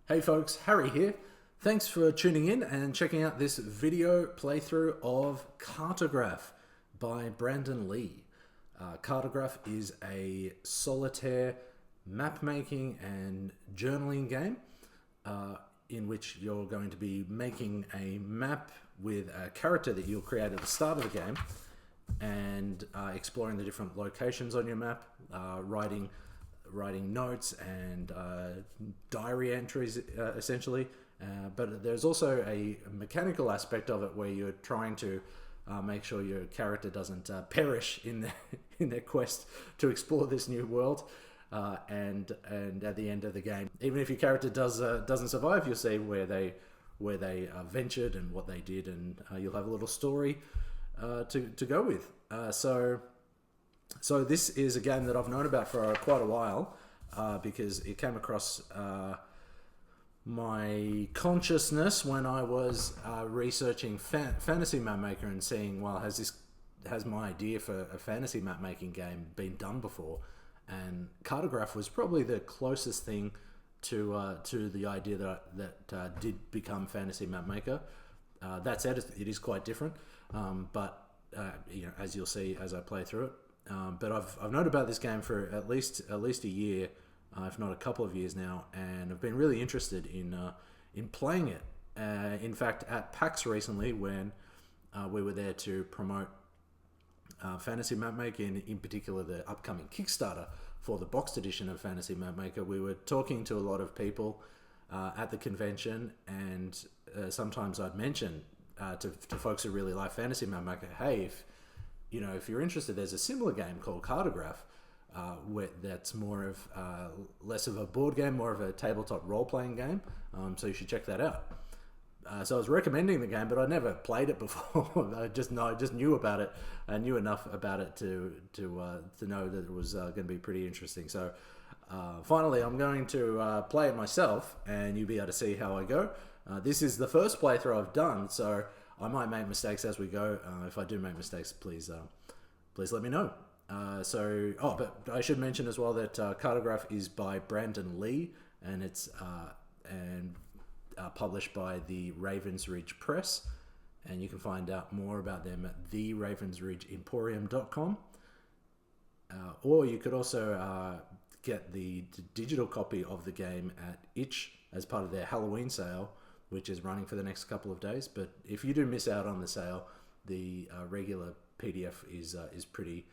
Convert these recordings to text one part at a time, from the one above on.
Hey folks, Harry here. Thanks for tuning in and checking out this video playthrough of Cartograph by Brandon Lee. Cartograph is a solitaire map making and journaling game in which you're going to be making a map with a character that you'll create at the start of the game and exploring the different locations on your map, writing notes and diary entries essentially, but there's also a mechanical aspect of it where you're trying to make sure your character doesn't perish in their quest to explore this new world, and at the end of the game, even if your character doesn't survive, you'll see where they ventured and what they did, and you'll have a little story to go with. So this is a game that I've known about for quite a while because it came across my consciousness when I was researching Fantasy Mapmaker and seeing, well, has my idea for a fantasy mapmaking game been done before? And Cardigraph was probably the closest thing to the idea that did become Fantasy Mapmaker. That said, it is quite different, but as you'll see as I play through it. But I've known about this game for at least a year, if not a couple of years now, and I've been really interested in playing it. In fact, at PAX recently, when we were there to promote Fantasy Mapmaker, in particular the upcoming Kickstarter for the boxed edition of Fantasy Mapmaker, we were talking to a lot of people at the convention, and sometimes I'd mention to folks who really like Fantasy Mapmaker, hey, if you're interested, there's a similar game called Cardigraph, that's more of less of a board game, more of a tabletop role-playing game. So you should check that out. So I was recommending the game, but I never played it before. I just knew about it. I knew enough about it to know that it was going to be pretty interesting. So finally, I'm going to play it myself, and you'll be able to see how I go. This is the first playthrough I've done, so I might make mistakes as we go. If I do make mistakes, please let me know. But I should mention as well that Cartograph is by Brandon Lee, and it's published by the Ravens Ridge Press, and you can find out more about them at theravensridgeemporium.com. Or you could also get the digital copy of the game at Itch as part of their Halloween sale, which is running for the next couple of days. But if you do miss out on the sale, the regular PDF is pretty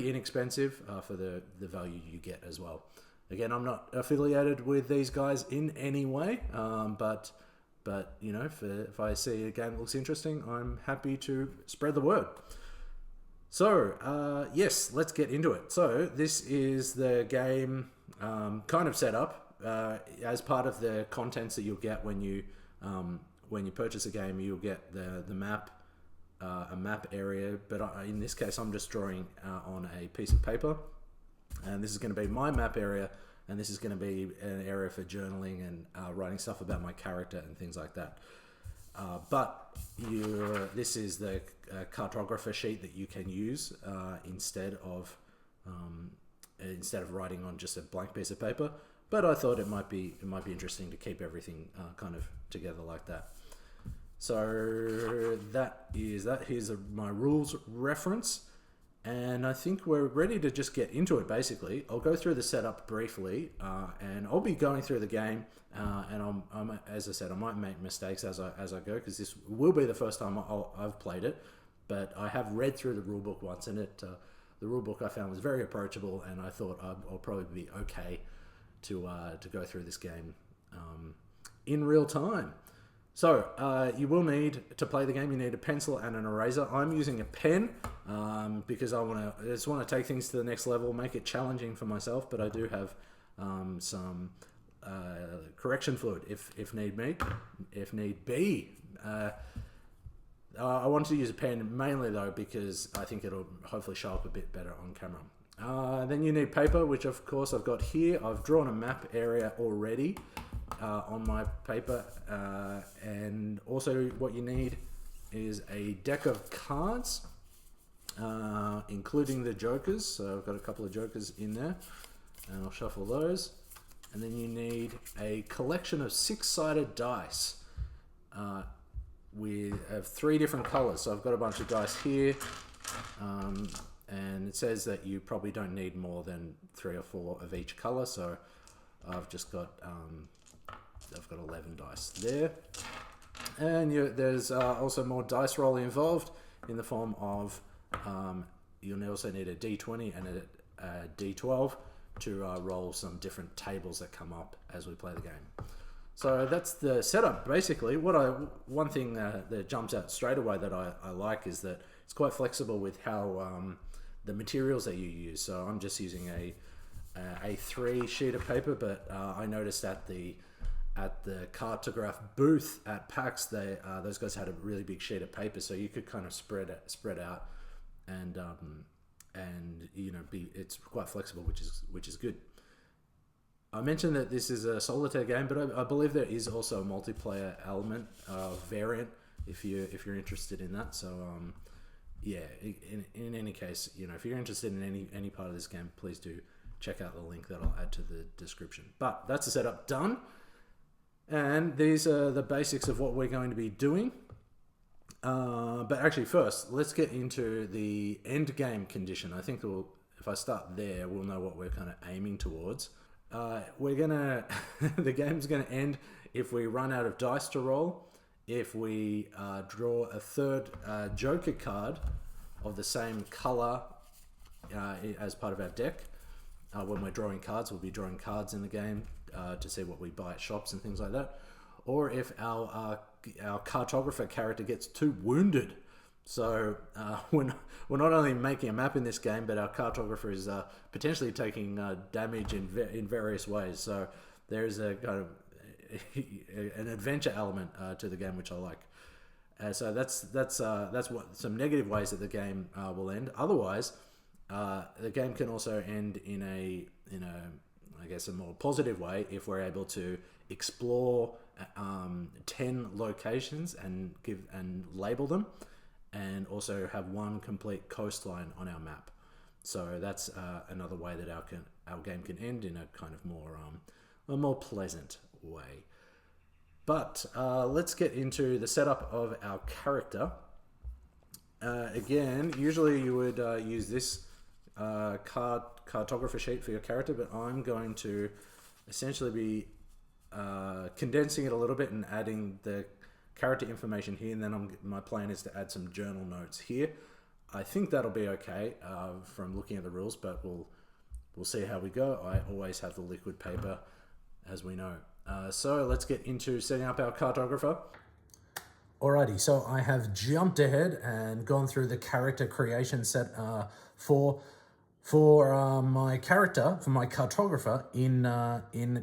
inexpensive for the value you get as well. Again, I'm not affiliated with these guys in any way, but if I see a game that looks interesting, I'm happy to spread the word. So yes, let's get into it. So this is the game kind of set up as part of the contents that you'll get when you purchase a game. You'll get the map, a map area, but in this case I'm just drawing on a piece of paper, and this is going to be my map area, and this is going to be an area for journaling and writing stuff about my character and things like that. But this is the cartographer sheet that you can use instead of writing on just a blank piece of paper. But I thought it might be interesting to keep everything kind of together like that. So that is that. Here's my rules reference, and I think we're ready to just get into it. Basically, I'll go through the setup briefly, and I'll be going through the game. And I'm as I said, I might make mistakes as I go, because this will be the first time I've played it. But I have read through the rulebook once, and the rulebook I found was very approachable, and I thought I'll probably be okay to go through this game in real time. So you will need to play the game. You need a pencil and an eraser. I'm using a pen because I just want to take things to the next level, make it challenging for myself. But I do have some correction fluid if need be. I want to use a pen mainly though because I think it'll hopefully show up a bit better on camera. Then you need paper, which of course I've got here. I've drawn a map area already on my paper, and also what you need is a deck of cards, including the jokers. So I've got a couple of jokers in there, and I'll shuffle those. And then you need a collection of 6-sided dice with 3 different colors. So I've got a bunch of dice here, and it says that you probably don't need more than 3 or 4 of each color. So I've just got I've got 11 dice there. And there's also more dice rolling involved in the form of you'll also need a D20 and a D12 to roll some different tables that come up as we play the game. So that's the setup basically. One thing that jumps out straight away that I like is that it's quite flexible with how the materials that you use. So I'm just using a A3 sheet of paper, but I noticed at the Cartograph booth at PAX, those guys had a really big sheet of paper, so you could kind of spread out, and it's quite flexible, which is good. I mentioned that this is a solitaire game, but I believe there is also a multiplayer element variant if you're interested in that. So yeah, in any case, if you're interested in any part of this game, please do check out the link that I'll add to the description. But that's the setup done. And these are the basics of what we're going to be doing. But actually first, let's get into the end game condition. I think if I start there, we'll know what we're kind of aiming towards. The game's gonna end if we run out of dice to roll, if we draw a third Joker card of the same color as part of our deck. When we're drawing cards, we'll be drawing cards in the game to see what we buy at shops and things like that, or if our cartographer character gets too wounded. So we're not only making a map in this game, but our cartographer is potentially taking damage in various ways. So there is a kind of an adventure element to the game, which I like. So that's what some negative ways that the game will end. Otherwise, the game can also end in a I guess a more positive way if we're able to explore 10 locations and label them, and also have one complete coastline on our map. So that's another way that our game can end in a kind of a more pleasant way. But let's get into the setup of our character. Again, usually you would use this cartographer sheet for your character, but I'm going to essentially be condensing it a little bit and adding the character information here, and then my plan is to add some journal notes here. I think that'll be okay from looking at the rules, but we'll see how we go. I always have the liquid paper, as we know. So let's get into setting up our cartographer. Alrighty, so I have jumped ahead and gone through the character creation set for my character, for my cartographer in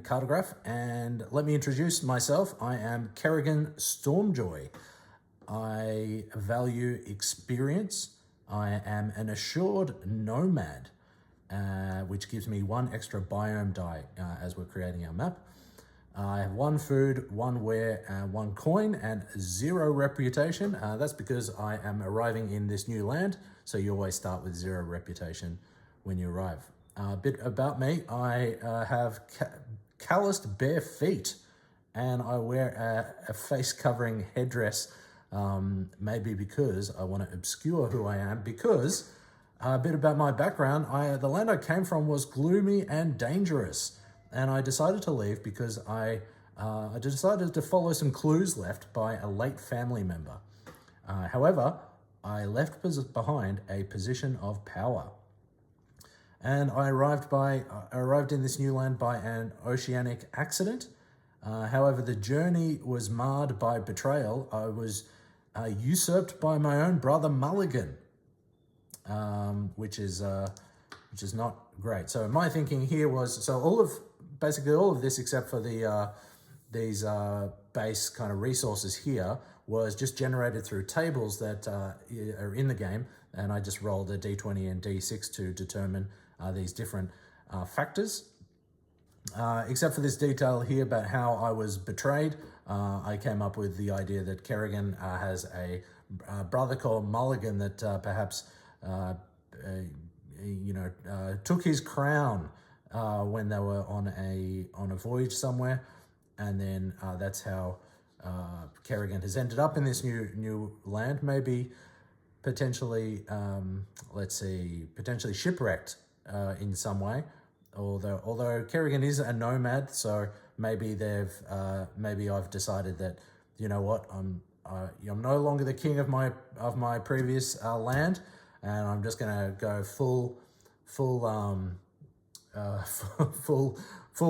Cardigraph. And let me introduce myself. I am Kerrigan Stormjoy. I value experience. I am an assured nomad, which gives me 1 extra biome die as we're creating our map. I have 1 food, 1 wear, 1 coin, and 0 reputation. That's because I am arriving in this new land, so you always start with 0 reputation when you arrive. A bit about me: I have calloused bare feet, and I wear a face-covering headdress, maybe because I want to obscure who I am, because a bit about my background: the land I came from was gloomy and dangerous, and I decided to leave because I decided to follow some clues left by a late family member. However, I left behind a position of power. And I arrived in this new land by an oceanic accident. However, the journey was marred by betrayal. I was usurped by my own brother Mulligan, which is not great. So my thinking here was, basically all of this except for these base kind of resources here was just generated through tables that are in the game, and I just rolled a d20 and d6 to determine these different factors. Except for this detail here about how I was betrayed, I came up with the idea that Kerrigan has a brother called Mulligan that perhaps took his crown when they were on a voyage somewhere, and then that's how Kerrigan has ended up in this new land. Maybe potentially, potentially shipwrecked in some way. Although Kerrigan is a nomad, so maybe maybe I've decided that, you know what, I'm no longer the king of my previous land, and I'm just gonna go full full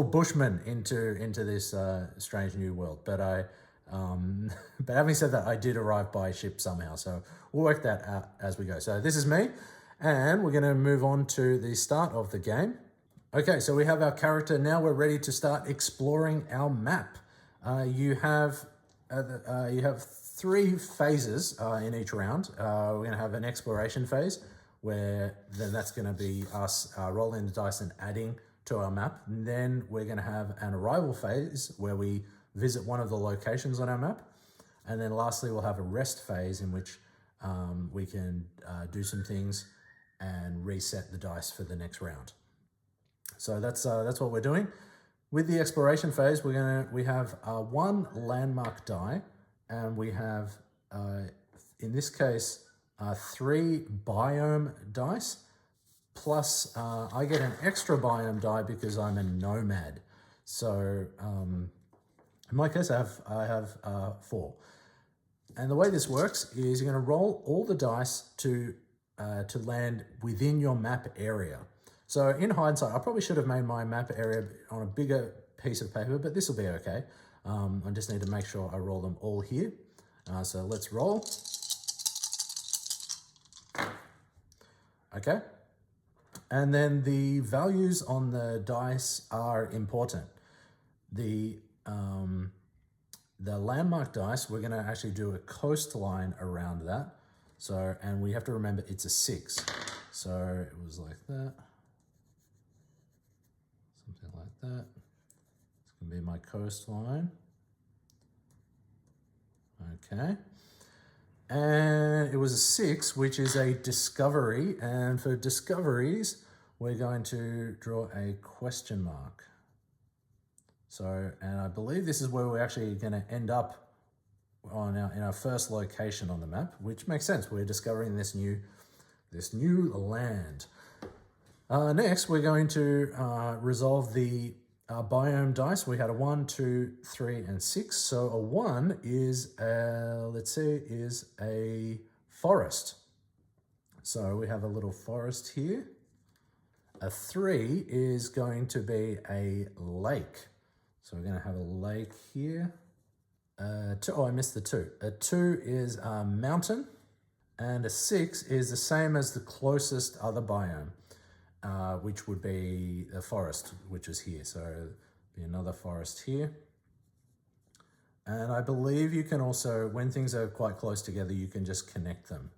bushman into this strange new world. But but having said that, I did arrive by ship somehow, so we'll work that out as we go. So this is me, and we're going to move on to the start of the game. Okay, so we have our character now. We're ready to start exploring our map. You have 3 phases in each round. We're going to have an exploration phase, where then that's going to be us rolling the dice and adding to our map. And then we're going to have an arrival phase where we visit one of the locations on our map. And then lastly, we'll have a rest phase in which we can do some things and reset the dice for the next round. So that's what we're doing. With the exploration phase, we have 1 landmark die, and we have in this case 3 biome dice, plus I get an extra biome die because I'm a nomad. So in my case, I have 4. And the way this works is you're going to roll all the dice to land within your map area. So in hindsight, I probably should have made my map area on a bigger piece of paper, but this will be okay. I just need to make sure I roll them all here. So let's roll. Okay. And then the values on the dice are important. The landmark dice, we're going to actually do a coastline around that. So, and we have to remember it's a 6. So it was like that. Something like that. It's going to be my coastline. Okay. And it was a 6, which is a discovery. And for discoveries, we're going to draw a question mark. So, and I believe this is where we're actually going to end up in our first location on the map, which makes sense. We're discovering this new land. Next, we're going to resolve the biome dice. We had a 1, 2, 3, and 6. So a 1 is is a forest. So we have a little forest here. A 3 is going to be a lake. So we're going to have a lake here. 2, I missed the 2. A 2 is a mountain, and a 6 is the same as the closest other biome, which would be a forest, which is here. So be another forest here. And I believe you can also, when things are quite close together, you can just connect them.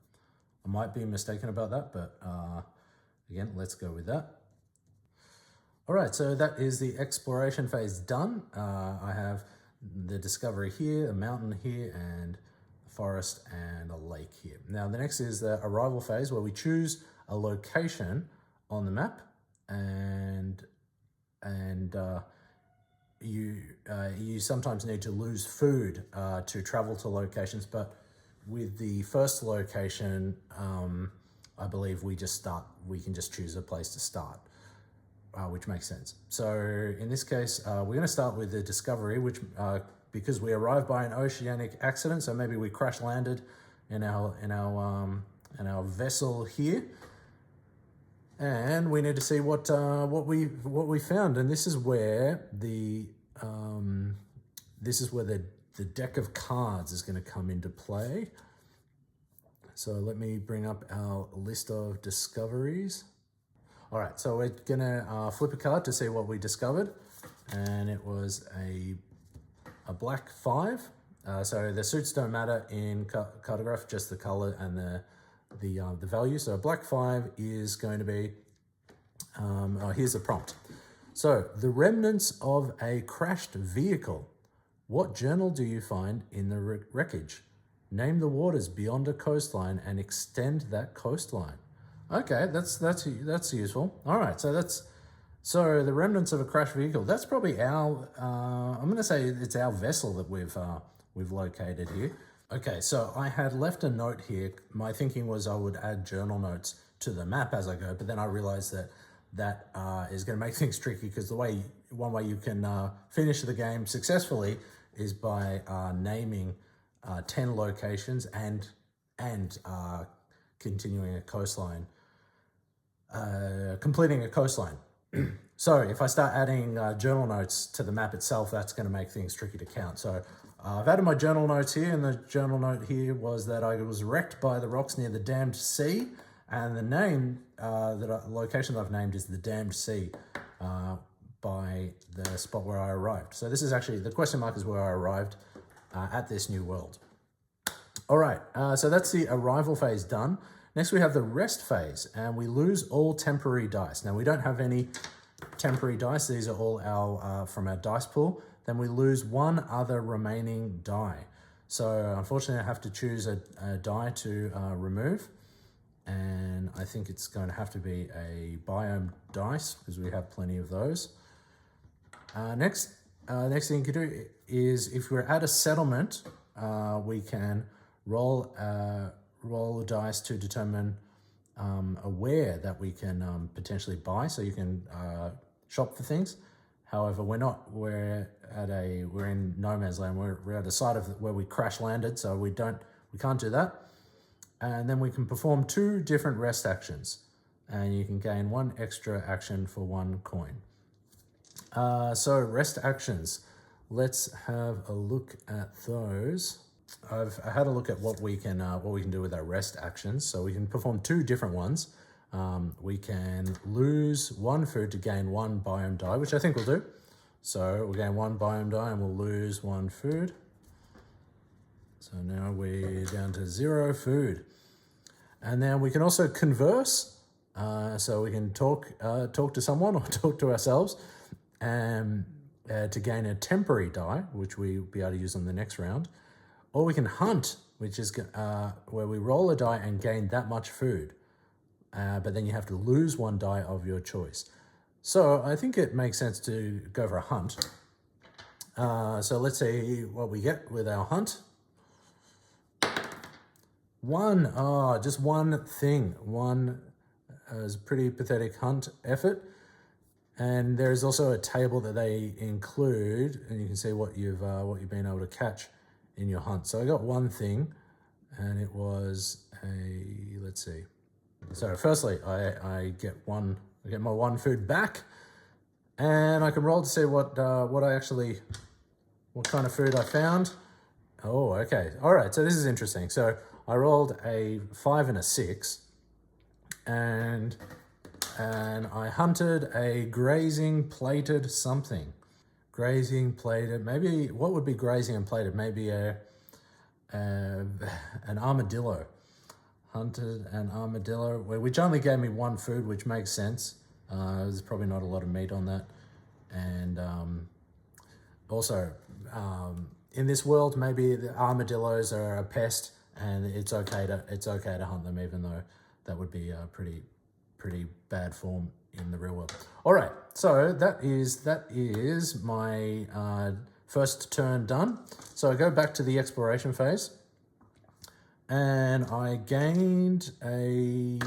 I might be mistaken about that, but again, let's go with that. All right, so that is the exploration phase done. I have the discovery here, a mountain here, and a forest and a lake here. Now, the next is the arrival phase, where we choose a location on the map, and you sometimes need to lose food to travel to locations, but with the first location, I believe we can just choose a place to start. Which makes sense. So in this case, we're going to start with the discovery, which because we arrived by an oceanic accident, so maybe we crash landed in our vessel here, and we need to see what we found. And this is where the deck of cards is going to come into play. So let me bring up our list of discoveries. All right, so we're gonna flip a card to see what we discovered, and it was a black 5. So the suits don't matter in Cardigraph, just the color and the value. So black 5 is going to be. Here's the prompt. So the remnants of a crashed vehicle. What journal do you find in the wreckage? Name the waters beyond a coastline and extend that coastline. Okay, that's useful. All right, so So the remnants of a crashed vehicle. That's probably our. I'm going to say it's our vessel that we've located here. Okay, so I had left a note here. My thinking was I would add journal notes to the map as I go, but then I realized that is going to make things tricky, because one way you can finish the game successfully is by naming 10 locations and continuing a coastline, completing a coastline. So if I start adding journal notes to the map itself, that's going to make things tricky to count. So I've added my journal notes here, and the journal note here was that I was wrecked by the rocks near the Damned Sea, and the name, location that I've named is the Damned Sea by the spot where I arrived. So this is actually, the question mark is where I arrived at this new world. All right, so that's the arrival phase done. Next we have the rest phase, and we lose all temporary dice. Now we don't have any temporary dice. These are all our from our dice pool. Then we lose one other remaining die. So unfortunately I have to choose a die to remove. And I think it's going to have to be a biome dice, because we have plenty of those. Next thing you can do is, if we're at a settlement, we can roll a dice to determine a ware that we can potentially buy. So you can shop for things. However, we're in no man's land. We're at the site of where we crash landed, so we can't do that. And then we can perform 2 different rest actions, and you can gain 1 extra action for 1 coin. So rest actions, let's have a look at those. I had a look at what we can do with our rest actions. So we can perform 2 different ones. We can lose 1 food to gain 1 biome die, which I think we'll do. So we'll gain 1 biome die and we'll lose 1 food. So now we're down to 0 food. And then we can also converse. So we can talk to someone or talk to ourselves, and to gain a temporary die, which we'll be able to use on the next round. Or we can hunt, which is where we roll a die and gain that much food. But then you have to lose 1 die of your choice. So I think it makes sense to go for a hunt. So let's see what we get with our hunt. 1, just 1 thing. 1 is a pretty pathetic hunt effort. And there's also a table that they include, and you can see what you've been able to catch in your hunt. So I got 1 thing, and it was let's see. So firstly, I get my 1 food back, and I can roll to see what kind of food I found. Oh, okay. All right. So this is interesting. So I rolled a 5 and a 6, and I hunted a grazing plated something. Grazing plated. Maybe what would be grazing and plated? Maybe an armadillo. Hunted an armadillo, which only gave me 1 food, which makes sense. There's probably not a lot of meat on that, and also in this world, maybe the armadillos are a pest, and it's okay to hunt them, even though that would be a pretty bad form in the real world. All right, so that is my first turn done. So I go back to the exploration phase, and I gained a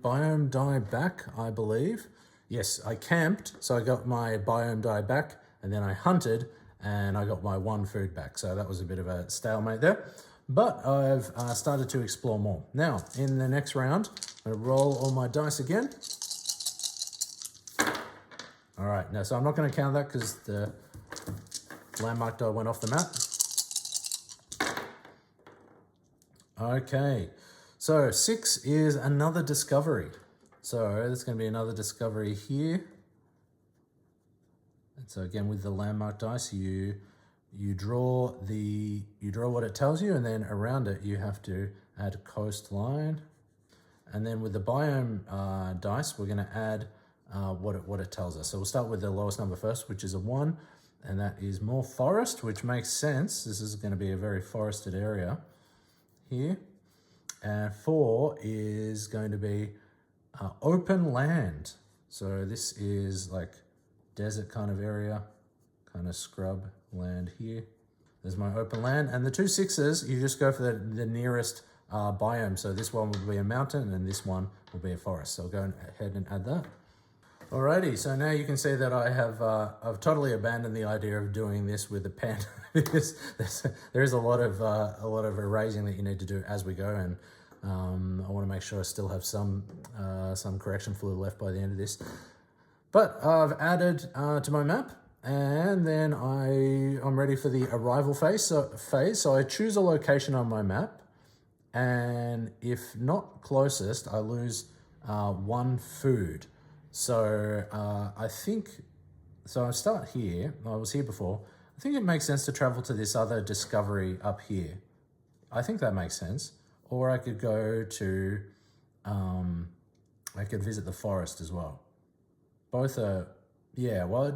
biome die back, I believe. Yes, I camped, so I got my biome die back, and then I hunted, and I got my 1 food back. So that was a bit of a stalemate there. But I've started to explore more. Now, in the next round, I'm going to roll all my dice again. All right, now, so I'm not going to count that because the landmark die went off the map. Okay, so 6 is another discovery. So there's going to be another discovery here. And so again, with the landmark dice, you draw what it tells you, and then around it you have to add a coastline. And then with the biome dice, we're going to add what it tells us. So we'll start with the lowest number first, which is a 1, and that is more forest, which makes sense. This is going to be a very forested area here. And 4 is going to be open land. So this is like desert kind of area, kind of scrub land here. There's my open land. And the 2 6s, you just go for the nearest biome. So this one will be a mountain and this one will be a forest. So I'll go ahead and add that. Alrighty, so now you can see that I have I've totally abandoned the idea of doing this with a pen because there is a lot of erasing that you need to do as we go, and I want to make sure I still have some correction fluid left by the end of this. But I've added to my map, and then I'm ready for the arrival phase. So I choose a location on my map, and if not closest, I lose 1 food. So I start here. I was here before. I think it makes sense to travel to this other discovery up here. I think that makes sense. Or I could go to, I could visit the forest as well. Both are, yeah, well,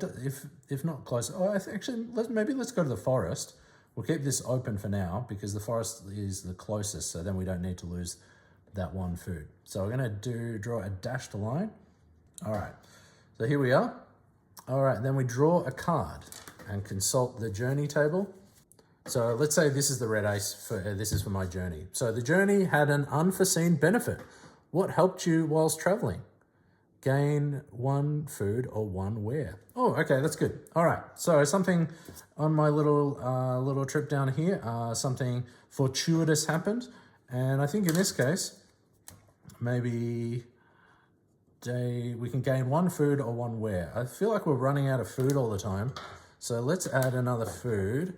if not close, actually, let's go to the forest. We'll keep this open for now because the forest is the closest, so then we don't need to lose that 1 food. So we're gonna draw a dashed line. All right, so here we are. All right, then we draw a card and consult the journey table. So let's say this is the red ace, this is for my journey. So the journey had an unforeseen benefit. What helped you whilst traveling? Gain 1 food or 1 wear. Oh, okay, that's good. All right, so something on my little trip down here, something fortuitous happened. And I think in this case, maybe we can gain 1 food or 1 wear. I feel like we're running out of food all the time. So let's add another food.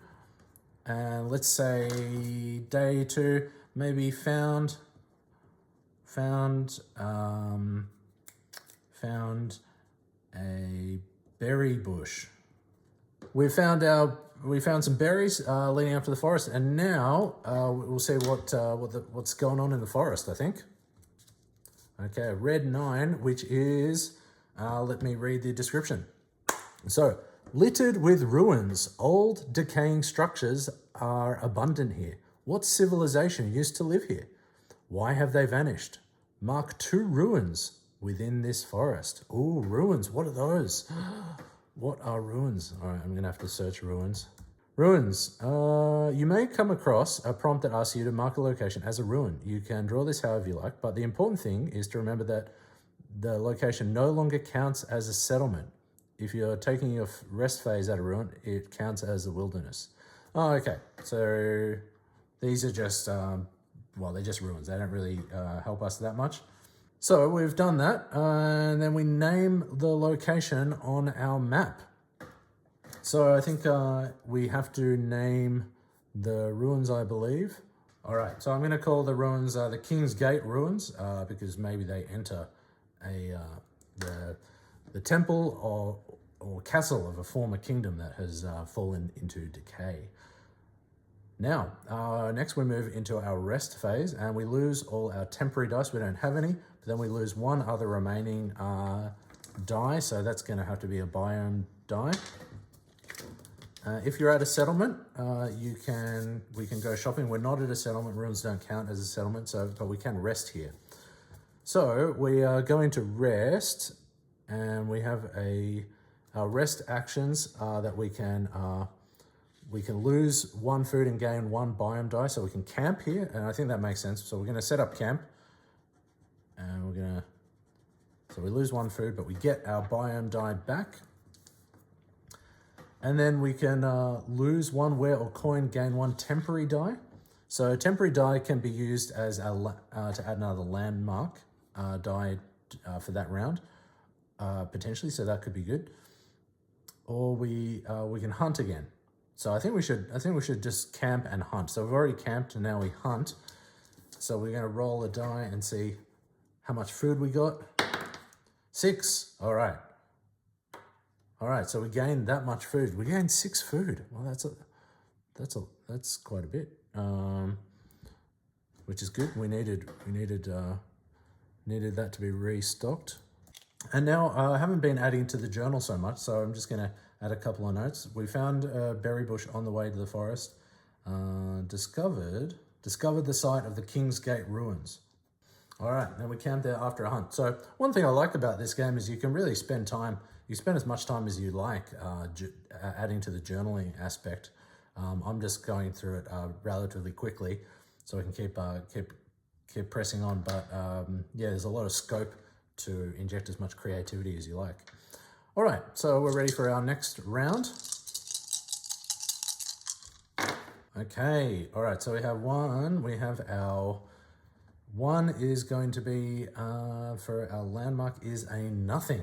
And let's say day 2, maybe found a berry bush. We found some berries leading up to the forest, and now we'll see what's going on in the forest, I think. Okay, red 9, which is, let me read the description. So, littered with ruins, old decaying structures are abundant here. What civilization used to live here? Why have they vanished? Mark 2 ruins within this forest. Ooh, ruins, what are those? What are ruins? All right, I'm gonna have to search ruins. Ruins. You may come across a prompt that asks you to mark a location as a ruin. You can draw this however you like, but the important thing is to remember that the location no longer counts as a settlement. If you're taking your rest phase at a ruin, it counts as a wilderness. Oh, okay. So these are just, they're just ruins. They don't really help us that much. So we've done that, and then we name the location on our map. So I think we have to name the ruins, I believe. All right, so I'm going to call the ruins the King's Gate ruins because maybe they enter the temple or castle of a former kingdom that has fallen into decay. Now, next we move into our rest phase, and we lose all our temporary dice. We don't have any, but then we lose 1 other remaining die, so that's going to have to be a biome die. If you're at a settlement, we can go shopping. We're not at a settlement. Ruins don't count as a settlement, but we can rest here. So we are going to rest, and we have our rest actions that we can lose 1 food and gain 1 biome die. So we can camp here, and I think that makes sense. So we're going to set up camp, and so we lose 1 food, but we get our biome die back. And then we can lose 1 wear or coin, gain 1 temporary die. So temporary die can be used as to add another landmark die for that round, potentially. So that could be good. Or we can hunt again. So I think we should just camp and hunt. So we've already camped and now we hunt. So we're going to roll a die and see how much food we got. 6. All right. All right, so we gained that much food. We gained 6 food. Well, that's quite a bit, which is good. We needed that to be restocked. And now I haven't been adding to the journal so much, so I'm just going to add a couple of notes. We found a berry bush on the way to the forest. Discovered the site of the King's Gate ruins. All right, then we camped there after a hunt. So one thing I like about this game is you can really spend time you spend as much time as you like adding to the journaling aspect. I'm just going through it relatively quickly so I can keep pressing on. But yeah, there's a lot of scope to inject as much creativity as you like. All right, so we're ready for our next round. Okay, all right, so we have one. We have our one is going to be, for our landmark is a nothing.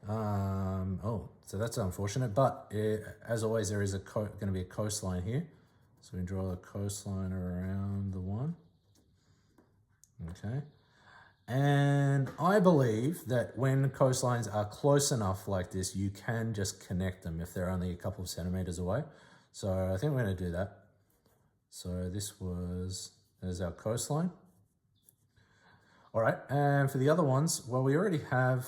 Oh, so that's unfortunate, but as always, there is going to be a coastline here. So we draw a coastline around the one. Okay. And I believe that when coastlines are close enough like this, you can just connect them if they're only a couple of centimeters away. So I think we're going to do that. So there's our coastline. All right, and for the other ones, well, we already have,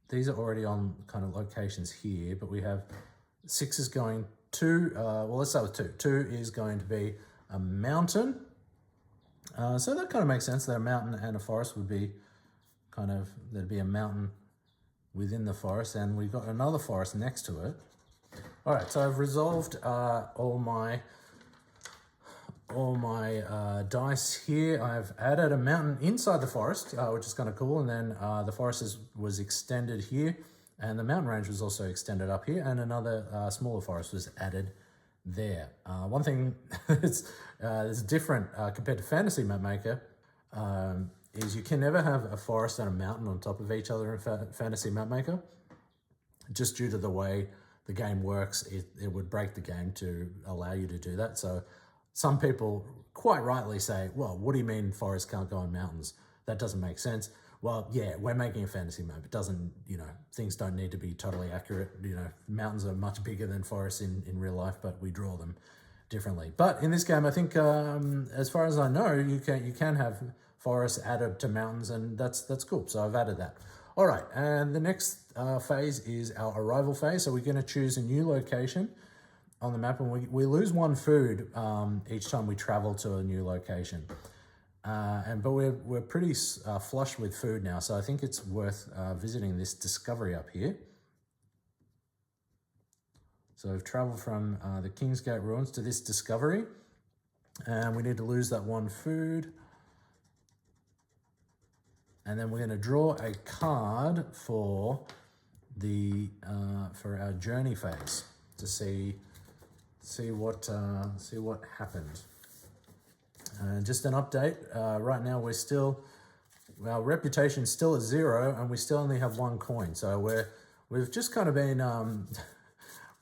these are already on kind of locations here, but we have 6 is going to, well, let's start with 2. 2 is going to be a mountain. So that kind of makes sense that a mountain and a forest would be there'd be a mountain within the forest, and we've got another forest next to it. All right, so I've resolved all my dice here. I've added a mountain inside the forest, which is kind of cool, and then the forest was extended here, and the mountain range was also extended up here, and another smaller forest was added there. One thing that's different compared to Fantasy Mapmaker is you can never have a forest and a mountain on top of each other in Fantasy Mapmaker, just due to the way the game works. It would break the game to allow you to do that. So some people quite rightly say, well, what do you mean forests can't go on mountains? That doesn't make sense. Well, yeah, we're making a fantasy map. It doesn't, things don't need to be totally accurate. Mountains are much bigger than forests in real life, but we draw them differently. But in this game, I think, as far as I know, you can have forests added to mountains, and that's cool. So I've added that. All right, and the next phase is our arrival phase. So we're going to choose a new location on the map, and we lose 1 food each time we travel to a new location. But we're pretty flush with food now, so I think it's worth visiting this discovery up here. So we've traveled from the Kingsgate ruins to this discovery, and we need to lose that 1 food. And then we're going to draw a card for our journey phase to see what happened. Just an update. Right now our reputation's still at 0, and we still only have 1 coin. So we've just kind of been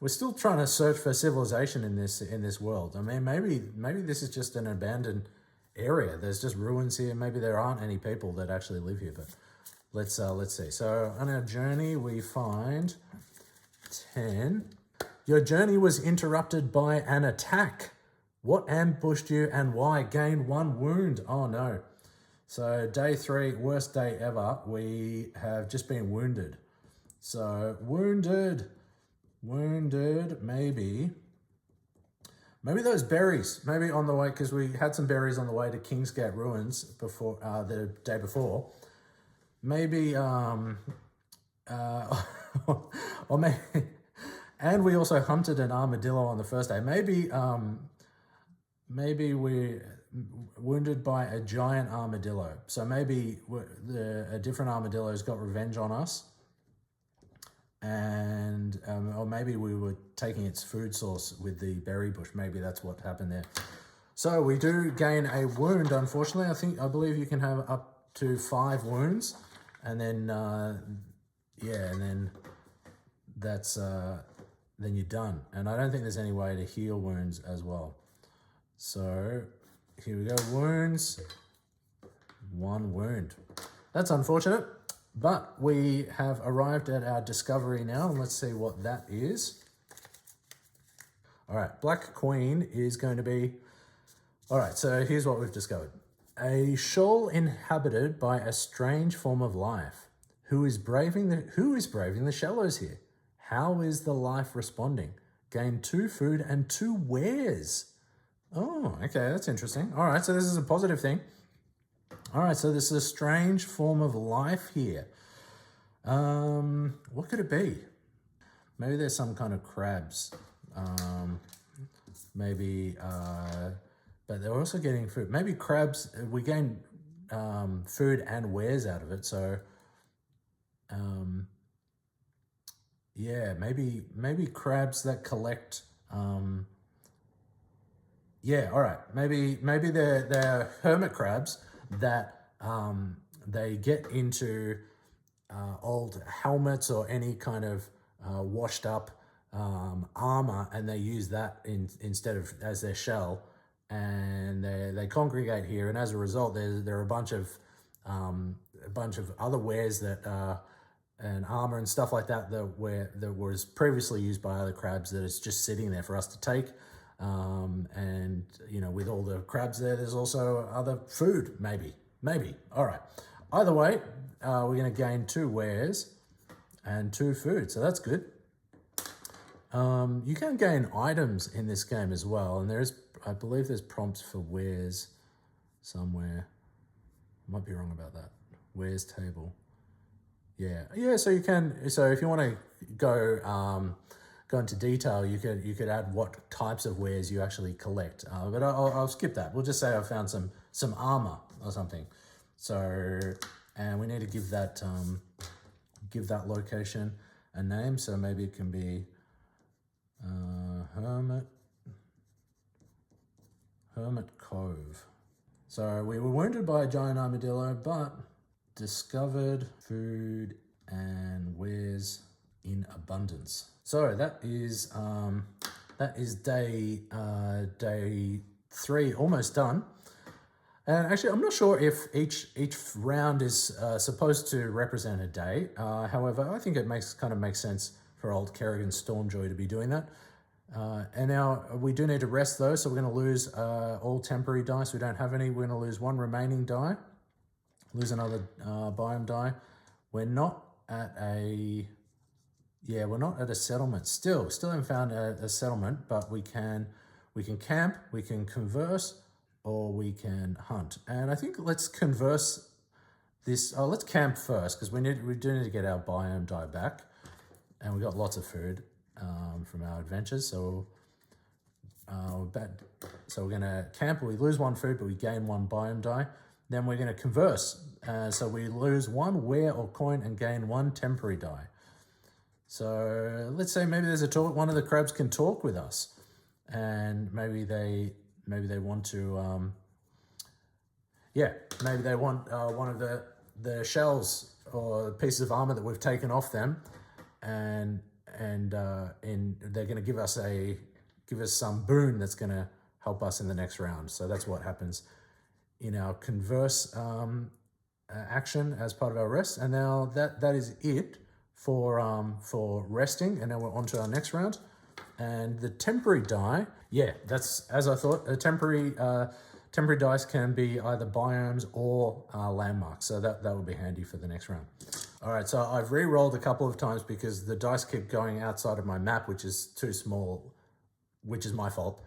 we're still trying to search for civilization in this world. I mean, maybe this is just an abandoned area. There's just ruins here. Maybe there aren't any people that actually live here, but let's see. So on our journey, we find 10. Your journey was interrupted by an attack. What ambushed you and why? Gained 1 wound. Oh no. So day 3, worst day ever. We have just been wounded. So wounded, maybe those berries, maybe on the way, because we had some berries on the way to Kingsgate Ruins before, the day before. Maybe, or maybe, and we also hunted an armadillo on the first day. Maybe we're wounded by a giant armadillo. So maybe a different armadillo's got revenge on us. And or maybe we were taking its food source with the berry bush. Maybe that's what happened there. So we do gain a wound, unfortunately. I believe you can have up to 5 wounds, and then and then that's then you're done. And I don't think there's any way to heal wounds as well. So here we go, wounds, 1 wound. That's unfortunate. But we have arrived at our discovery now, and let's see what that is. All right, Black Queen is going to be... All right, so here's what we've discovered. A shoal inhabited by a strange form of life. Who is braving the shallows here? How is the life responding? Gain 2 food and 2 wares. Oh, okay, that's interesting. All right, so this is a positive thing. All right, so this is a strange form of life here. What could it be? Maybe there's some kind of crabs. Maybe, but they're also getting food. Maybe crabs, we gain food and wares out of it. So, yeah, maybe crabs that collect. Yeah, all right. Maybe they're hermit crabs that they get into old helmets or any kind of washed up armor, and they use that instead of as their shell, and they congregate here, and as a result, there are a bunch of other wares that and armor and stuff like that that was previously used by other crabs that is just sitting there for us to take. And you know, with all the crabs there's also other food, maybe. All right. Either way, we're going to gain 2 wares and 2 food, so that's good. You can gain items in this game as well, and I believe there's prompts for wares somewhere. I might be wrong about that. Wares table. Yeah. So you can. So if you want to go into detail, you could add what types of wares you actually collect. But I'll skip that. We'll just say I found some armor or something. So, and we need to give that location a name. So maybe it can be Hermit Cove. So we were wounded by a giant armadillo, but discovered food and wares in abundance. So that is day 3 almost done. And actually, I'm not sure if each round is supposed to represent a day. However, I think it makes sense for old Kerrigan Stormjoy to be doing that. And now we do need to rest though, so we're going to lose all temporary dice. We don't have any. We're going to lose 1 remaining die. Lose another biome die. We're not at a settlement. Still haven't found a settlement, but we can camp, we can converse, or we can hunt. And I think let's converse this. Oh, let's camp first because we do need to get our biome die back, and we got lots of food from our adventures. So we're gonna camp. We lose 1 food, but we gain 1 biome die. Then we're going to converse. So we lose 1 ware or coin and gain 1 temporary die. So let's say maybe there's a talk. One of the crabs can talk with us, and maybe they want to. Maybe they want one of the shells or pieces of armor that we've taken off them, and they're going to give us some boon that's going to help us in the next round. So that's what happens in our converse action as part of our rest. And now that is it for resting. And now we're on to our next round. And the temporary die, that's as I thought. A temporary dice can be either biomes or landmarks. So that would be handy for the next round. All right, so I've re-rolled a couple of times because the dice keep going outside of my map, which is too small, which is my fault.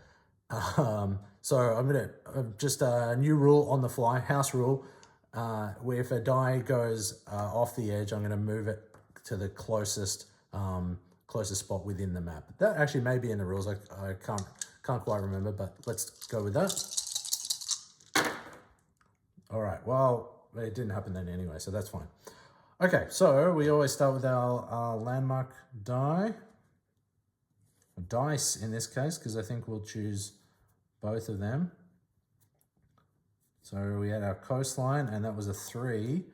So I'm going to just a new rule on the fly, house rule. Where if a die goes off the edge, I'm going to move it to the closest spot within the map. That actually may be in the rules. I can't quite remember, but let's go with that. All right. Well, it didn't happen then anyway, so that's fine. Okay, so we always start with our landmark die. Dice in this case, because I think we'll choose both of them. So we had our coastline, and that was a 3,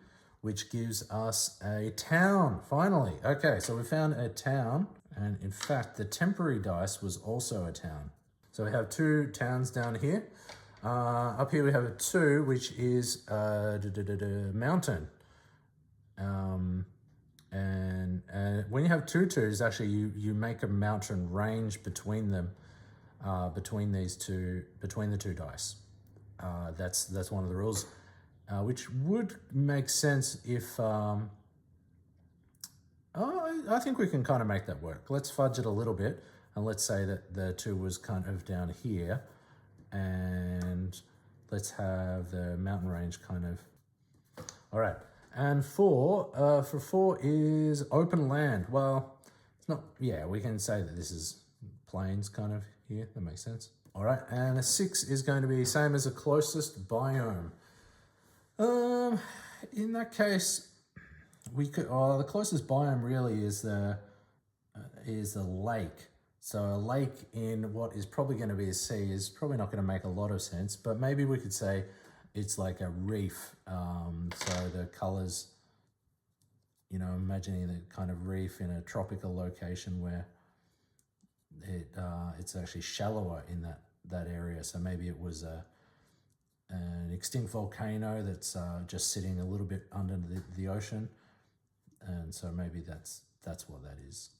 which gives us a town, finally. Okay, so we found a town, and in fact, the temporary dice was also a town. So we have 2 towns down here. Up here we have a 2, which is mountain. And when you have 2 twos, actually you make a mountain range between them, between the 2 dice. That's one of the rules, which would make sense if. I think we can kind of make that work. Let's fudge it a little bit, and let's say that the 2 was kind of down here, and let's have the mountain range kind of. All right. And for 4 is open land. Well, it's not, yeah, we can say that this is plains kind of here. That makes sense. All right, and a 6 is going to be same as the closest biome. In that case, we could, the closest biome really is the lake. So a lake in what is probably going to be a sea is probably not going to make a lot of sense, but maybe we could say it's like a reef. So the colors, you know, imagining the kind of reef in a tropical location where it's actually shallower in that area. So maybe it was an extinct volcano that's just sitting a little bit under the ocean, and so maybe that's what that is.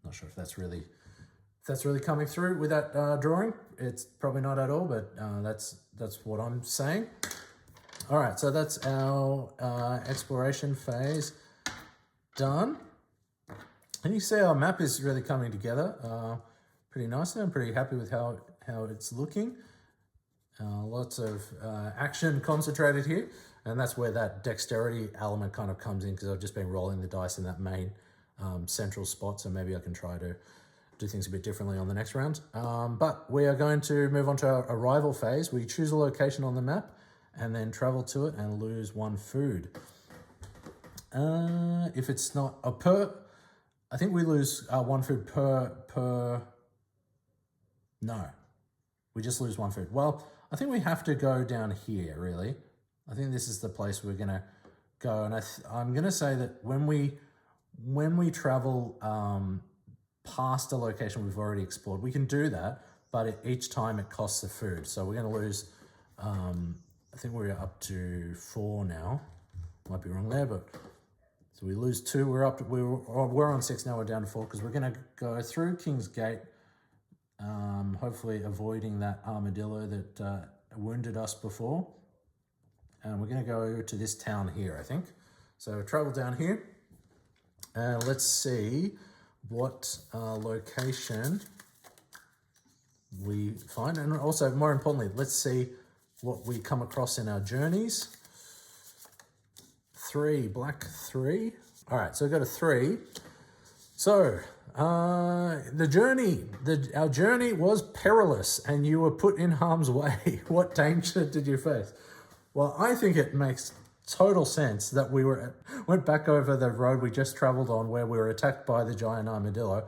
Not sure if that's really coming through with that drawing. It's probably not at all, but that's what I'm saying. All right, so that's our exploration phase done. And you see our map is really coming together pretty nicely. I'm pretty happy with how it's looking. Lots of action concentrated here, and that's where that dexterity element kind of comes in, because I've just been rolling the dice in that main central spot, so maybe I can try to do things a bit differently on the next round. But we are going to move on to our arrival phase. We choose a location on the map and then travel to it and lose 1 food. If it's not a I think we lose 1 food per. No, we just lose 1 food. Well, I think we have to go down here, really. I think this is the place we're gonna go, and I'm gonna say that when we travel past a location we've already explored, we can do that, but each time it costs a food. So we're gonna lose, I think we're up to 4 now. Might be wrong there, but so we lose 2. We're on 6 now. We're down to 4 because we're gonna go through King's Gate, hopefully avoiding that armadillo that wounded us before. And we're gonna go to this town here, I think. So travel down here. Let's see what location we find. And also, more importantly, let's see what we come across in our journeys. 3, black 3. All right, so we go to 3. So our journey was perilous and you were put in harm's way. What danger did you face? Well, I think it makes total sense that we went back over the road we just traveled on where we were attacked by the giant armadillo.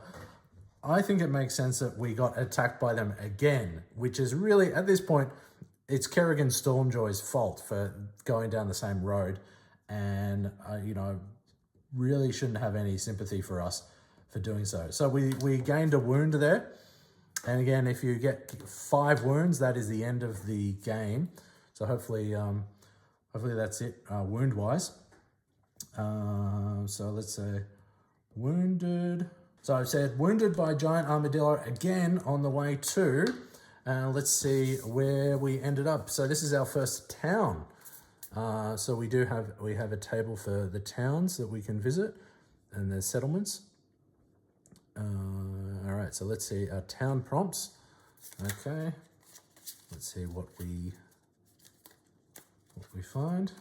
I think it makes sense that we got attacked by them again, which is really, at this point, it's Kerrigan Stormjoy's fault for going down the same road, and you know, really shouldn't have any sympathy for us for doing so. So we gained a wound there, and again, if you get 5 wounds, that is the end of the game. So hopefully that's it wound-wise. So let's say wounded. So I've said wounded by giant armadillo again on the way to. Let's see where we ended up. So this is our first town. So we have a table for the towns that we can visit and the settlements. All right, so let's see our town prompts. Okay, let's see what we find.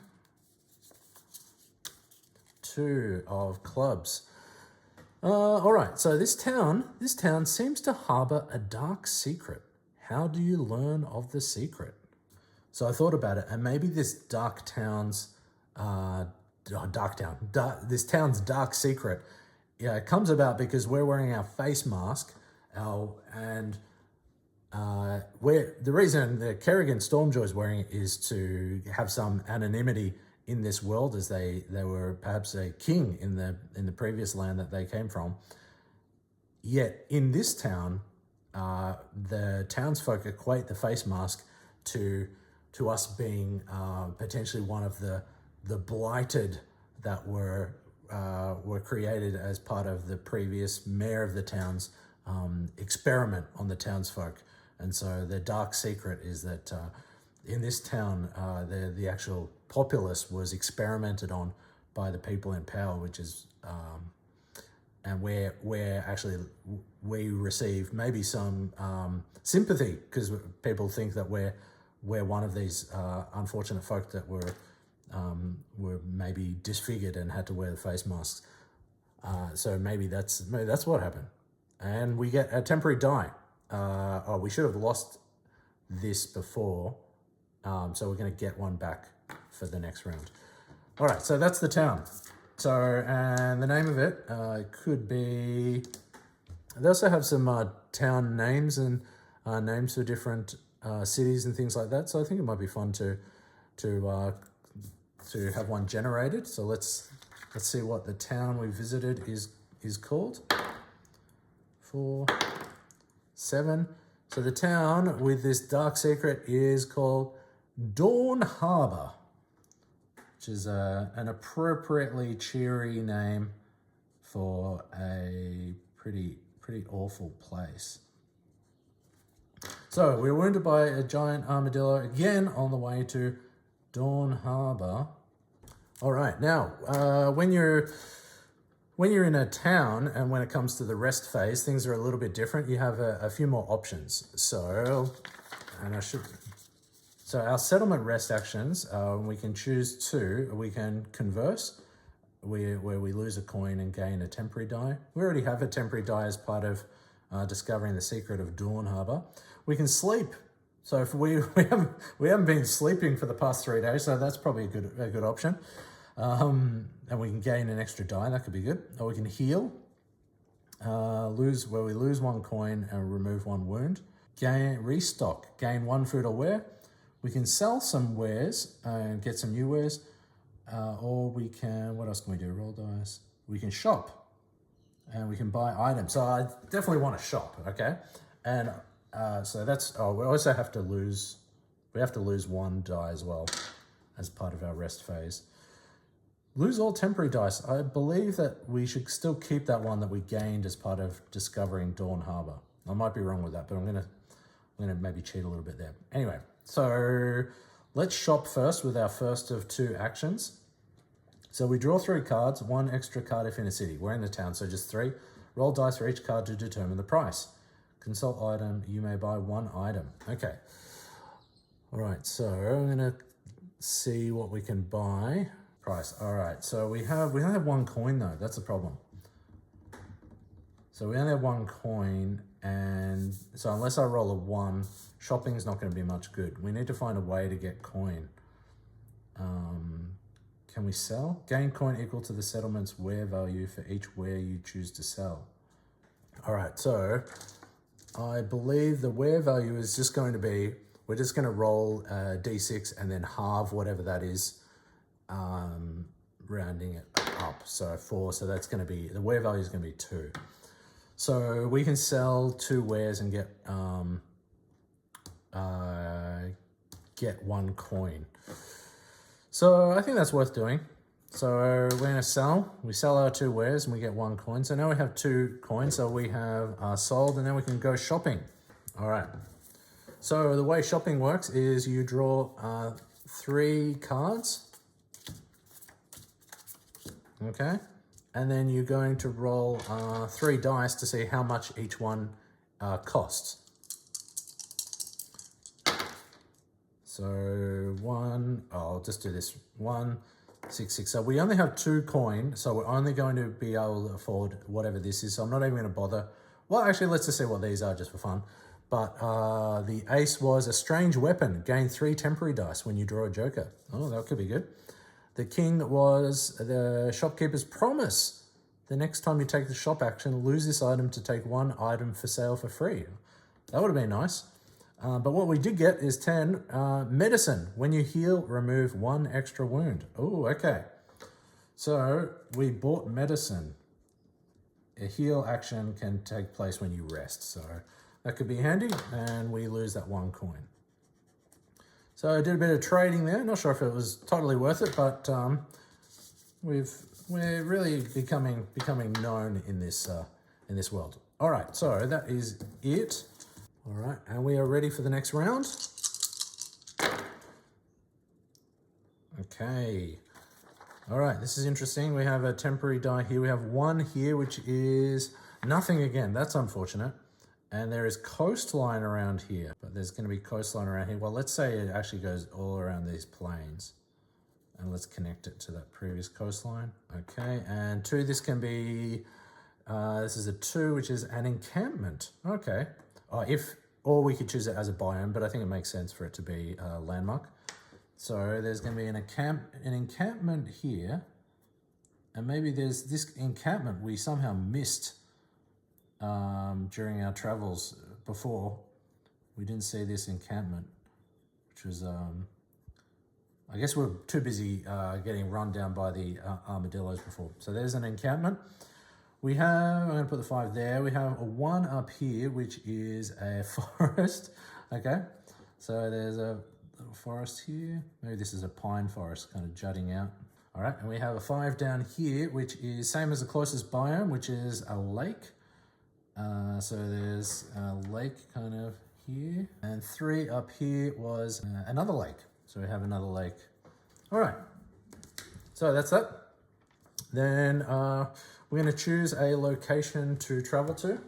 2 of clubs. All right, so this town seems to harbor a dark secret. How do you learn of the secret? So I thought about it, and maybe this this town's dark secret, yeah, it comes about because we're wearing our face mask, the reason that Kerrigan Stormjoy is wearing it is to have some anonymity in this world, as they were perhaps a king in the previous land that they came from. Yet in this town, the townsfolk equate the face mask to us being potentially one of the blighted that were created as part of the previous mayor of the town's experiment on the townsfolk. And so the dark secret is that in this town, the actual populace was experimented on by the people in power, which is and where actually we receive maybe some sympathy, because people think that we're one of these unfortunate folk that were were maybe disfigured and had to wear the face masks. So maybe that's what happened. And we get a temporary die. We should have lost this before. So we're going to get one back for the next round. All right, so that's the town. So, and the name of it could be... They also have some town names and names for different cities and things like that. So I think it might be fun to have one generated. So let's see what the town we visited is called. 4, 7. So the town with this dark secret is called Dawn Harbor, which is an appropriately cheery name for a pretty awful place. So we were wounded by a giant armadillo again on the way to Dawn Harbor. All right, now when you're in a town and when it comes to the rest phase, things are a little bit different. You have a few more options. So our settlement rest actions, we can choose 2. We can converse, where we lose a coin and gain a temporary die. We already have a temporary die as part of discovering the secret of Dawn Harbor. We can sleep. So if we haven't been sleeping for the past 3 days, so that's probably a good option. And we can gain an extra die. That could be good. Or we can heal. We lose 1 coin and remove 1 wound. Restock. Gain 1 food or wear. We can sell some wares and get some new wares. Or we can, what else can we do? Roll dice. We can shop and we can buy items. So I definitely want to shop, okay? And so that's, we also have to lose 1 die as well as part of our rest phase. Lose all temporary dice. I believe that we should still keep that 1 that we gained as part of discovering Dawn Harbor. I might be wrong with that, but I'm gonna maybe cheat a little bit there. Anyway, so let's shop first with our first of 2 actions. So we draw 3 cards, 1 extra card if in a city. We're in the town, so just 3. Roll dice for each card to determine the price. Consult item, you may buy 1 item. Okay. All right, so I'm gonna see what we can buy. Price. All right, so we only have 1 coin though. That's a problem. So we only have 1 coin, and so unless I roll a 1, shopping's not going to be much good. We need to find a way to get coin. Can we sell? Gain coin equal to the settlement's wear value for each wear you choose to sell. All right, so I believe the wear value is just going to be, we're just going to roll a d6 and then halve whatever that is, rounding it up. So 4, so that's going to be, the wear value is going to be 2. So we can sell 2 wares and get 1 coin. So I think that's worth doing. So we're going to sell. We sell our 2 wares and we get 1 coin. So now we have 2 coins. So we have sold, and then we can go shopping. All right. So the way shopping works is you draw 3 cards. Okay. And then you're going to roll 3 dice to see how much each one costs. So I'll just do this. 1, 6, 6. So we only have 2 coin, so we're only going to be able to afford whatever this is. So I'm not even going to bother. Well, actually, let's just see what these are just for fun. But the ace was a strange weapon. Gain 3 temporary dice when you draw a joker. Oh, that could be good. The king was the shopkeeper's promise. The next time you take the shop action, lose this item to take 1 item for sale for free. That would have been nice. But what we did get is 10. Medicine. When you heal, remove 1 extra wound. Oh, okay. So we bought medicine. A heal action can take place when you rest. So that could be handy. And we lose that 1 coin. So I did a bit of trading there. Not sure if it was totally worth it, but we're really becoming known in this world. All right, so that is it. All right, and we are ready for the next round. Okay. All right, this is interesting. We have a temporary die here. We have 1 here, which is nothing again. That's unfortunate. And there is coastline around here, but there's going to be coastline around here. Well, let's say it actually goes all around these plains. And let's connect it to that previous coastline. Okay, and 2, this can be, this is a 2, which is an encampment. Okay, or we could choose it as a biome, but I think it makes sense for it to be a landmark. So there's going to be an encampment here, and maybe there's this encampment we somehow missed during our travels before. We didn't see this encampment, which was, I guess we're too busy getting run down by the armadillos before. So there's an encampment. We have, I'm going to put the 5 there. We have a 1 up here, which is a forest. Okay, so there's a little forest here. Maybe this is a pine forest kind of jutting out. All right, and we have a 5 down here, which is same as the closest biome, which is a lake. So there's a lake kind of here. And 3 up here was another lake. So we have another lake. All right, so that's that. Then we're going to choose a location to travel to.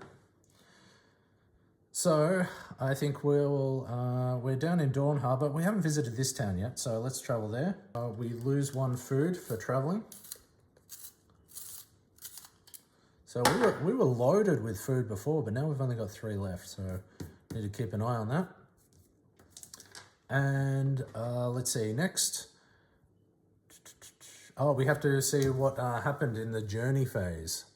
So I think we're down in Dawn Harbour. We haven't visited this town yet, so let's travel there. We lose 1 food for traveling. So we were loaded with food before, but now we've only got 3 left, so need to keep an eye on that. And let's see, next. Oh, we have to see what happened in the journey phase.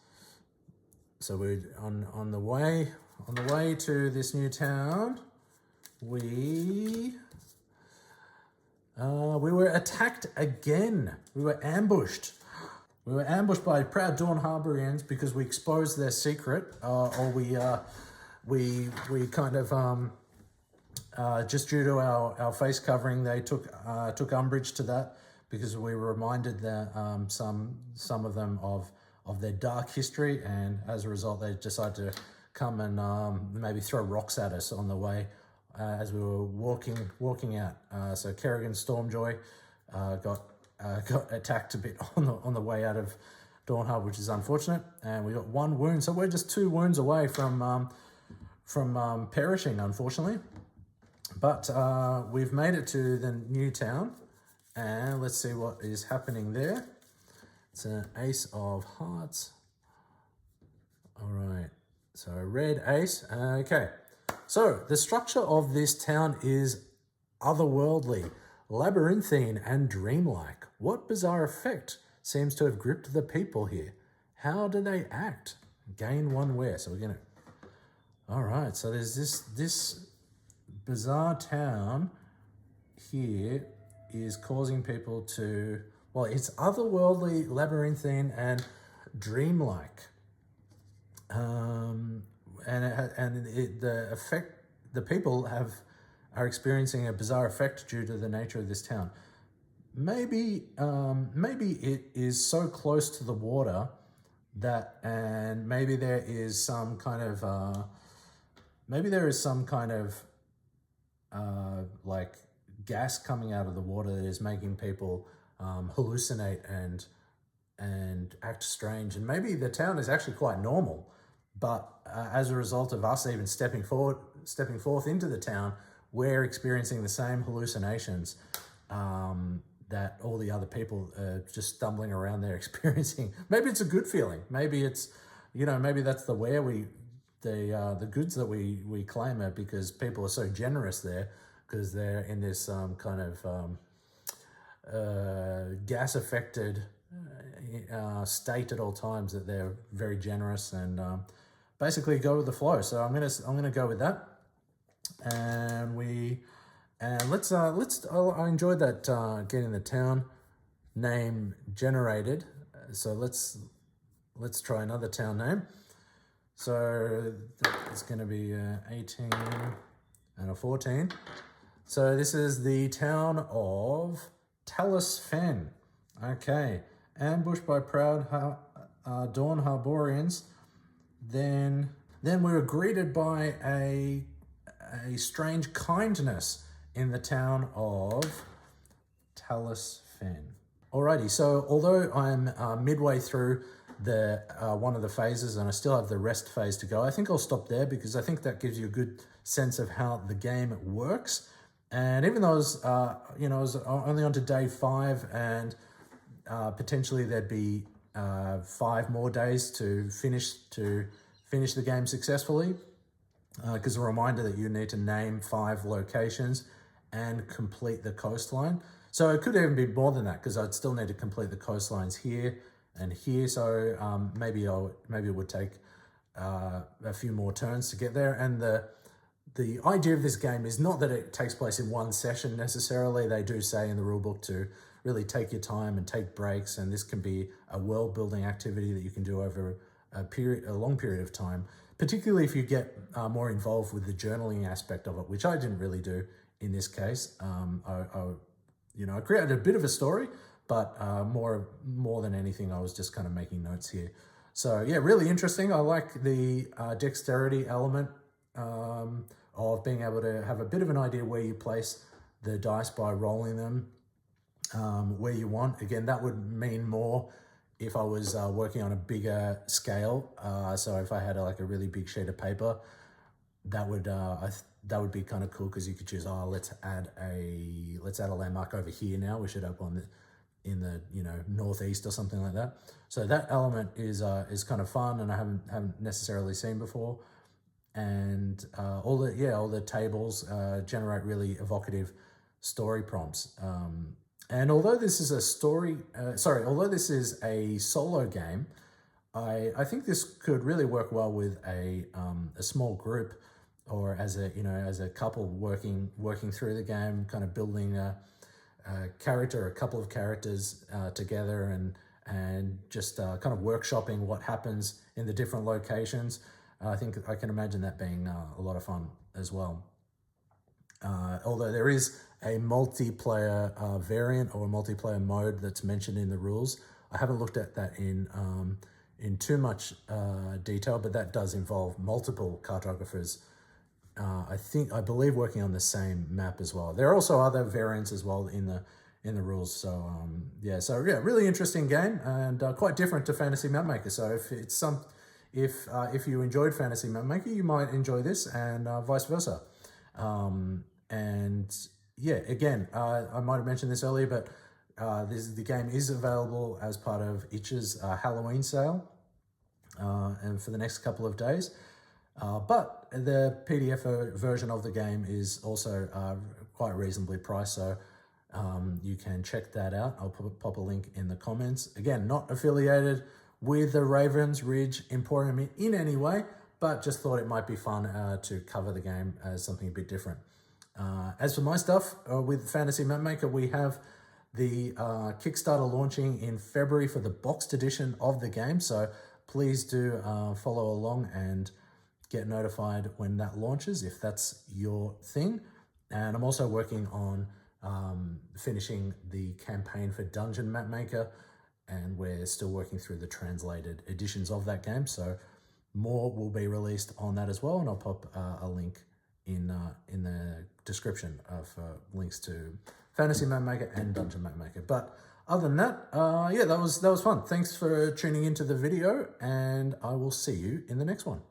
So we're on the way to this new town. We were attacked again. We were ambushed. We were ambushed by proud Dawn Harborians because we exposed their secret, or we kind of just due to our face covering, they took umbrage to that, because we were reminded that some of them of their dark history, and as a result they decided to come and maybe throw rocks at us on the way as we were walking out. So Kerrigan Stormjoy got attacked a bit on the way out of Dawn Harbour, which is unfortunate, and we got 1 wound. So we're just 2 wounds away from perishing, unfortunately. But we've made it to the new town. And let's see what is happening there. It's an Ace of Hearts. All right, so red ace. Okay, so the structure of this town is otherworldly, labyrinthine, and dreamlike. What bizarre effect seems to have gripped the people here? How do they act? Gain 1 wear. So we're gonna. All right, so there's this bizarre town here. Is causing people to, well, it's otherworldly, labyrinthine, and dreamlike. The people are experiencing a bizarre effect due to the nature of this town. Maybe it is so close to the water that, and maybe there is some kind of like gas coming out of the water that is making people hallucinate and act strange. And maybe the town is actually quite normal, but as a result of us even stepping forth into the town, we're experiencing the same hallucinations that all the other people just stumbling around there experiencing. Maybe it's a good feeling. Maybe it's, maybe that's the goods that we claim it, because people are so generous there, because they're in this kind of gas-affected state at all times, that they're very generous and basically go with the flow. So I'm gonna go with that, and let's I enjoyed that getting the town name generated. So let's try another town name. So it's going to be 18 and a 14. So this is the town of Talus Fen. Okay, ambushed by proud Dawn Harborians. Then we were greeted by a strange kindness in the town of Talus Fen. Alrighty, so although I'm midway through the one of the phases and I still have the rest phase to go, I think I'll stop there, because I think that gives you a good sense of how the game works. And even though I was, I was only on to day 5, and potentially there'd be 5 more days to finish the game successfully. Because a reminder that you need to name 5 locations and complete the coastline. So it could even be more than that, because I'd still need to complete the coastlines here and here. So maybe it would take a few more turns to get there. And the idea of this game is not that it takes place in one session necessarily. They do say in the rulebook to really take your time and take breaks, and this can be a world building activity that you can do over a long period of time, particularly if you get more involved with the journaling aspect of it, which I didn't really do in this case. I created a bit of a story, but more than anything, I was just kind of making notes here. So yeah, really interesting. I like the dexterity element of being able to have a bit of an idea where you place the dice by rolling them where you want. Again, that would mean more if I was working on a bigger scale. So if I had a really big sheet of paper, that would be kind of cool, because you could choose, let's add a landmark over here now. We should up in the northeast or something like that. So that element is kind of fun, and I haven't necessarily seen before. And all the tables generate really evocative story prompts. And although this is a solo game, I think this could really work well with a small group, or as a couple working through the game, kind of building a couple of characters together, and just kind of workshopping what happens in the different locations. I think I can imagine that being a lot of fun as well. Although there is a multiplayer variant or a multiplayer mode that's mentioned in the rules. I haven't looked at that in too much detail, but that does involve multiple cartographers. I believe working on the same map as well. There are also other variants as well in the rules. So really interesting game, and quite different to Fantasy Mapmaker. So if you enjoyed Fantasy Mapmaker, you might enjoy this, and vice versa. And yeah, again, I might have mentioned this earlier, but the game is available as part of Itch's Halloween sale, and for the next couple of days. But the PDF version of the game is also quite reasonably priced, so you can check that out. I'll pop a link in the comments. Again, not affiliated with the Ravens Ridge Emporium in any way, but just thought it might be fun to cover the game as something a bit different. As for my stuff with Fantasy Mapmaker, we have the Kickstarter launching in February for the boxed edition of the game, so please do follow along and get notified when that launches if that's your thing. And I'm also working on finishing the campaign for Dungeon Mapmaker, and we're still working through the translated editions of that game, so more will be released on that as well, and I'll pop a link in the description of links to Fantasy Mapmaker and Dungeon Mapmaker. But other than that, that was fun. Thanks for tuning into the video, and I will see you in the next one.